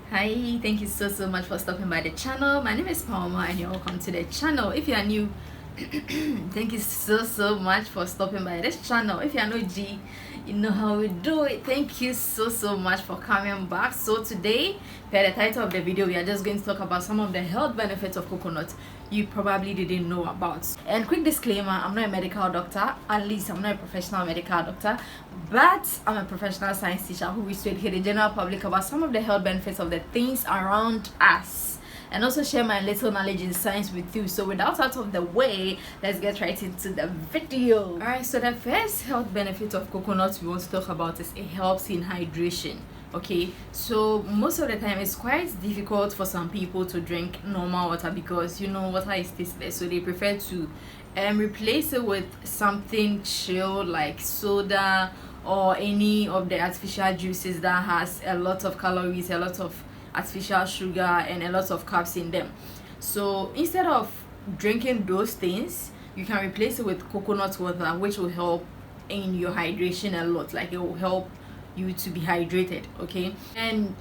Hi, thank you so much for stopping by the channel. My name is Pama and you're welcome to the channel. If you are new, thank you so much for stopping by this channel. If you are no G, you know how we do it. Thank you so much for coming back. So today, per the title of the video, we are just going to talk about some of the health benefits of coconut you probably didn't know about. And quick disclaimer, I'm not a medical doctor, at least I'm not a professional medical doctor, but I'm a professional science teacher who will educate the general public about some of the health benefits of the things around us, and also share my little knowledge in science with you. So without out of the way, let's get right into the video. Alright, so the first health benefit of coconut we want to talk about is it helps in hydration. Okay, so most of the time it's quite difficult for some people to drink normal water because water is tasteless, so they prefer to replace it with something chill like soda or any of the artificial juices that has a lot of calories, a lot of artificial sugar, and a lot of carbs in them. So instead of drinking those things, you can replace it with coconut water, which will help in your hydration a lot. Like it will help you to be hydrated. Okay, and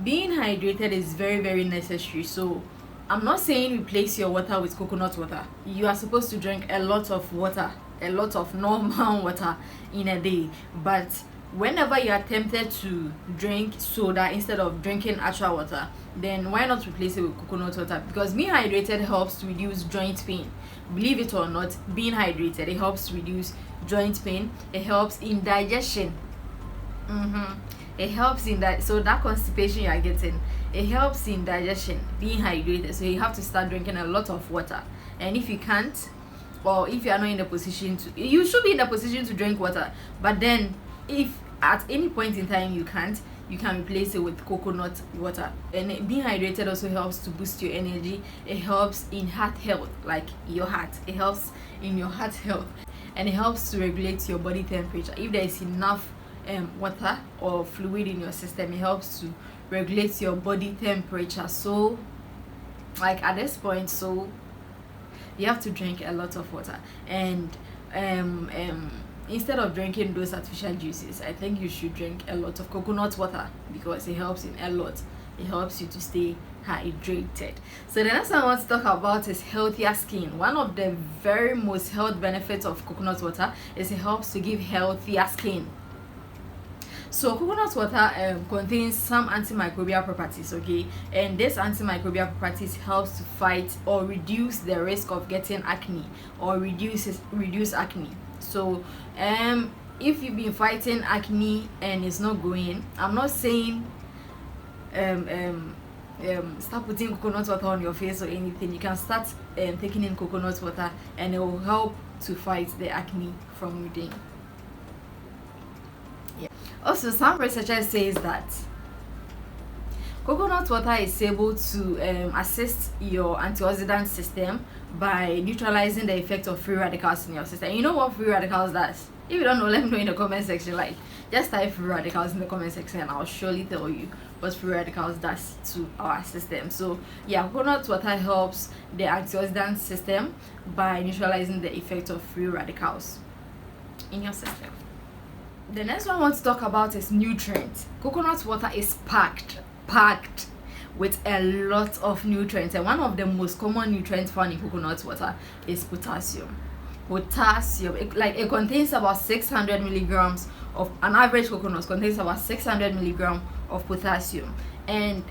being hydrated is very necessary. So I'm not saying replace your water with coconut water. You are supposed to drink a lot of water, a lot of normal water in a day, but whenever you are tempted to drink soda instead of drinking actual water, then why not replace it with coconut water? Because being hydrated helps to reduce joint pain. Believe it or not, being hydrated, it helps to reduce joint pain. It helps in digestion. It helps in that, so that constipation you are getting, it helps in digestion, being hydrated. So you have to start drinking a lot of water. And if you can't, or if you are not in the position to, you should be in the position to drink water, but then if at any point in time you can't, you can replace it with coconut water. And being hydrated also helps to boost your energy. It helps in heart health, like your heart, it helps in your heart health, and it helps to regulate your body temperature. If there is enough water or fluid in your system, it helps to regulate your body temperature. So like at this point, so you have to drink a lot of water. And instead of drinking those artificial juices, I think you should drink a lot of coconut water because it helps in a lot. It helps you to stay hydrated. So the next one I want to talk about is healthier skin. One of the very most health benefits of coconut water is it helps to give healthier skin. So coconut water contains some antimicrobial properties, okay, and this antimicrobial properties helps to fight or reduce the risk of getting acne, or reduce acne. So if you've been fighting acne and it's not going, I'm not saying start putting coconut water on your face or anything. You can start taking in coconut water and it will help to fight the acne from within. Also, some researchers says that coconut water is able to assist your antioxidant system by neutralizing the effect of free radicals in your system. And you know what free radicals does? If you don't know, let me know in the comment section. Like, just type free radicals in the comment section and I'll surely tell you what free radicals does to our system. So yeah, coconut water helps the antioxidant system by neutralizing the effect of free radicals in your system. The next one I want to talk about is nutrients. Coconut water is packed with a lot of nutrients, and one of the most common nutrients found in coconut water is potassium. It contains about 600 milligrams of, an average coconut contains about 600 milligrams of potassium. And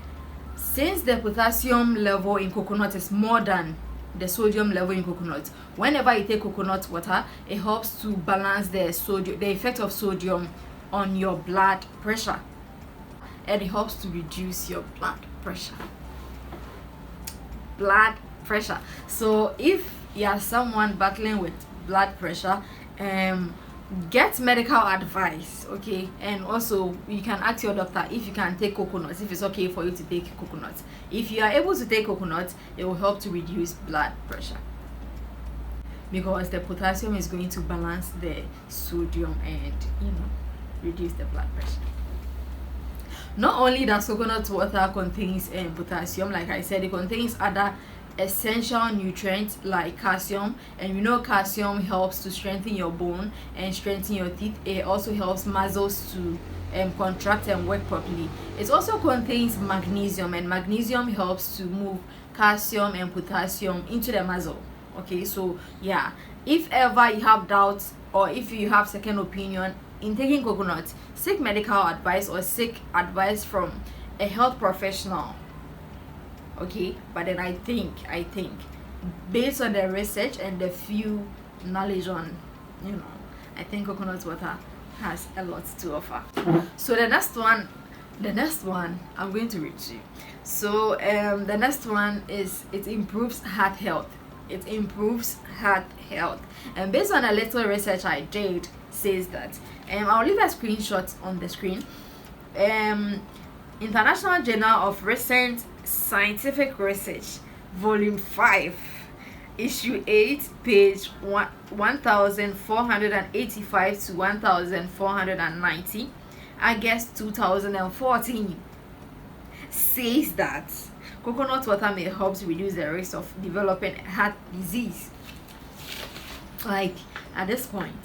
since the potassium level in coconut is more than the sodium level in coconut, whenever you take coconut water, it helps to balance the effect of sodium on your blood pressure, and it helps to reduce your blood pressure. So if you are someone battling with blood pressure, get medical advice, okay? And also you can ask your doctor if you can take coconuts, if it's okay for you to take coconuts. If you are able to take coconuts, it will help to reduce blood pressure because the potassium is going to balance the sodium and reduce the blood pressure. Not only does coconut water contains potassium, like I said, it contains other essential nutrients like calcium, and we know calcium helps to strengthen your bone and strengthen your teeth. It also helps muscles to contract and work properly. It also contains magnesium, and magnesium helps to move calcium and potassium into the muscle. Okay, so yeah, if ever you have doubts or if you have second opinion in taking coconut, seek medical advice or seek advice from a health professional. Okay, but then I think based on the research and the few knowledge on, I think coconut water has a lot to offer. So the next one I'm going to read to you. So the next one is it improves heart health. It improves heart health, and based on a little research I did, says that I'll leave a screenshot on the screen. International Journal of Recent Scientific Research, Volume 5, Issue 8, page 1485 to 1490, August 2014, says that coconut water may help to reduce the risk of developing heart disease. Like at this point,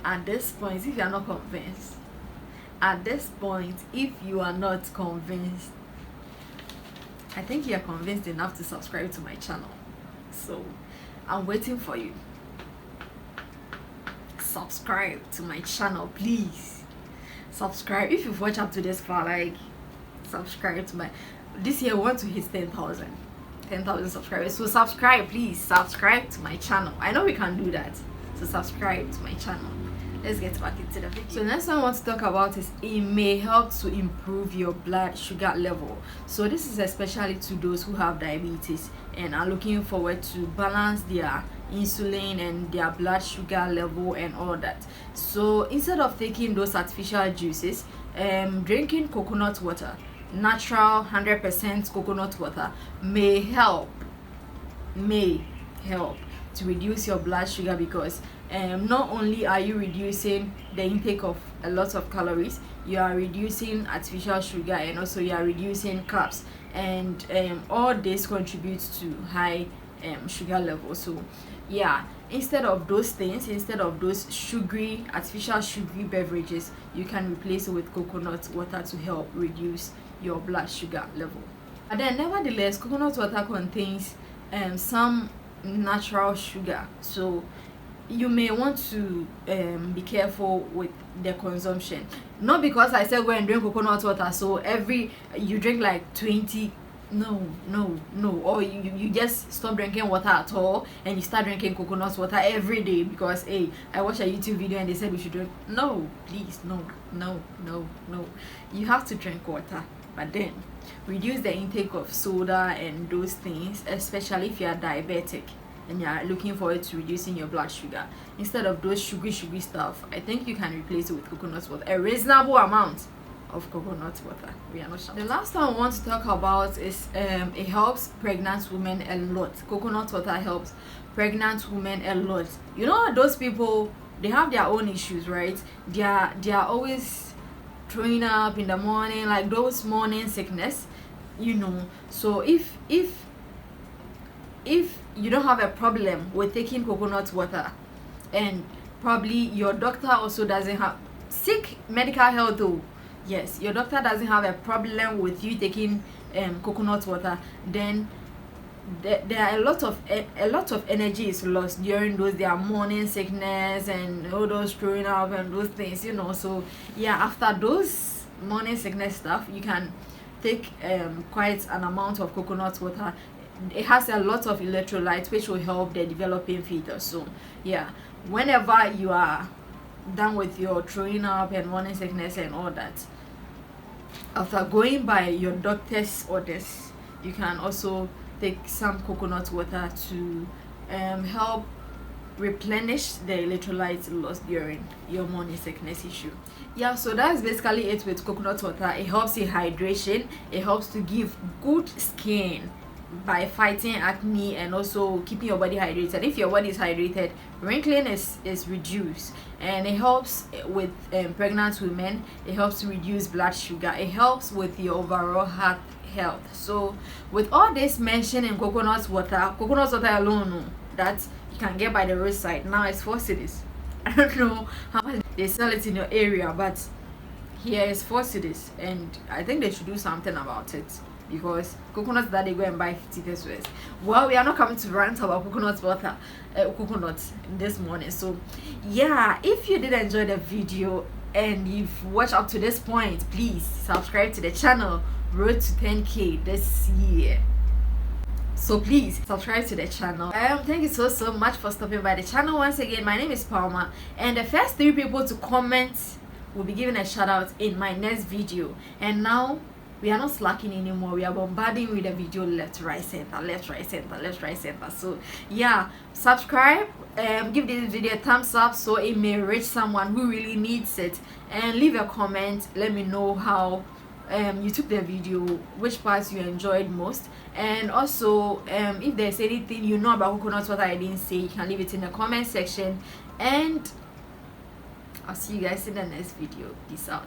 if you are not convinced, I think you are convinced enough to subscribe to my channel. So I'm waiting for you. Subscribe to my channel, please. Subscribe if you've watched up to this far. Like, subscribe to my. This year we want to hit 10,000 subscribers. So subscribe, please. Subscribe to my channel. I know we can do that. So subscribe to my channel. Let's get back into the video. So next one I want to talk about is it may help to improve your blood sugar level. So this is especially to those who have diabetes and are looking forward to balance their insulin and their blood sugar level and all that. So instead of taking those artificial juices, drinking coconut water, natural 100% coconut water, may help to reduce your blood sugar, because not only are you reducing the intake of a lot of calories, you are reducing artificial sugar, and also you are reducing carbs, and all this contributes to high sugar levels. So yeah, instead of those artificial sugary beverages, you can replace it with coconut water to help reduce your blood sugar level. But then nevertheless, coconut water contains some natural sugar, so you may want to be careful with the consumption. Not because I said go and drink coconut water, so you drink like 20. No, or you just stop drinking water at all and you start drinking coconut water every day because I watched a YouTube video and they said we should drink. No, please, no. You have to drink water, but then reduce the intake of soda and those things, especially if you are diabetic and you are looking forward to reducing your blood sugar. Instead of those sugary stuff, I think you can replace it with coconut water, a reasonable amount of coconut water. We are not sure. The last one I want to talk about is it helps pregnant women a lot. Coconut water helps pregnant women a lot. You know, those people, they have their own issues, right? They are always throwing up in the morning, like those morning sickness, So if you don't have a problem with taking coconut water, and probably your doctor also doesn't have, seek medical help though. Yes, your doctor doesn't have a problem with you taking coconut water, then there are a lot of energy is lost during their morning sickness and all those throwing up and those things, So yeah, after those morning sickness stuff, you can take quite an amount of coconut water. It has a lot of electrolytes which will help the developing fetus. So yeah, whenever you are done with your throwing up and morning sickness and all that, after going by your doctor's orders, you can also take some coconut water to help replenish the electrolytes lost during your morning sickness issue. Yeah, so that's basically it with coconut water. It helps in hydration, it helps to give good skin by fighting acne and also keeping your body hydrated. If your body is hydrated, wrinkling is reduced, and it helps with pregnant women. It helps to reduce blood sugar. It helps with your overall heart health. So with all this mentioned in coconut water alone, that you can get by the roadside. Now it's 4 cedis. I don't know how much they sell it in your area, but here is 4 cedis, and I think they should do something about it, because coconuts that they go and buy 50 pesos. Well, we are not coming to rant about coconut water, coconuts this morning. So yeah, if you did enjoy the video and you've watched up to this point, please subscribe to the channel. Road to 10k this year, so please subscribe to the channel. Thank you so much for stopping by the channel once again. My name is Pama, and the first 3 people to comment will be given a shout out in my next video. And now we are not slacking anymore. We are bombarding with the video left, right, center, left, right, center, left, right, center. So yeah, subscribe, give this video a thumbs up so it may reach someone who really needs it, and leave a comment. Let me know how you took the video, which parts you enjoyed most, and also if there's anything you know about coconut water I didn't say, you can leave it in the comment section. And I'll see you guys in the next video. Peace out.